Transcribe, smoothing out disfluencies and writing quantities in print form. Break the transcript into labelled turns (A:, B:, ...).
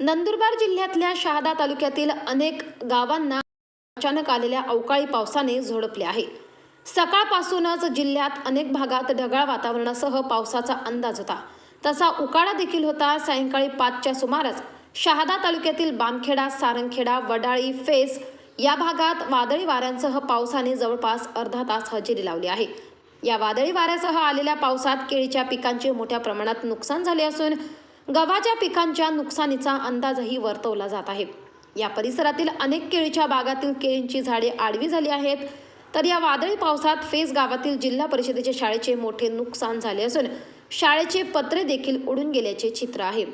A: नंदुरबार जिल्ह्यातल्या शहादा तालुक्यातील अनेक गावांना अचानक आलेल्या अवकाळी पावसाने झोडपले आहे। सकाळपासूनच जिल्ह्यात अनेक भागात ढगाळ वातावरणासह पावसाचा अंदाज होता। तसा उकाडा देखील होता। सायंकाळी 5च्या सुमारास शहादा तालुक्यातील बामखेडा, सारंगखेडा, वडाळी, फेस या भागात वादळी वाऱ्यांसह पावसाने जवळपास अर्धा तास हजेरी लावली आहे। या वादळी वाऱ्यासह आलेल्या पावसात केळीच्या पिकांचे मोठ्या प्रमाणात नुकसान झाले असून गव्हाच्या पिकांच्या नुकसानीचा अंदाजही वर्तवला जात आहे। या परिसरातील अनेक केळीच्या बागातील केळींची झाडे आडवी झाली आहेत। तर या वादळी पावसात फेस गावातील जिल्हा परिषदेच्या शाळेचे मोठे नुकसान झाले असून शाळेचे पत्रे देखील उडून गेल्याचे चित्र आहे।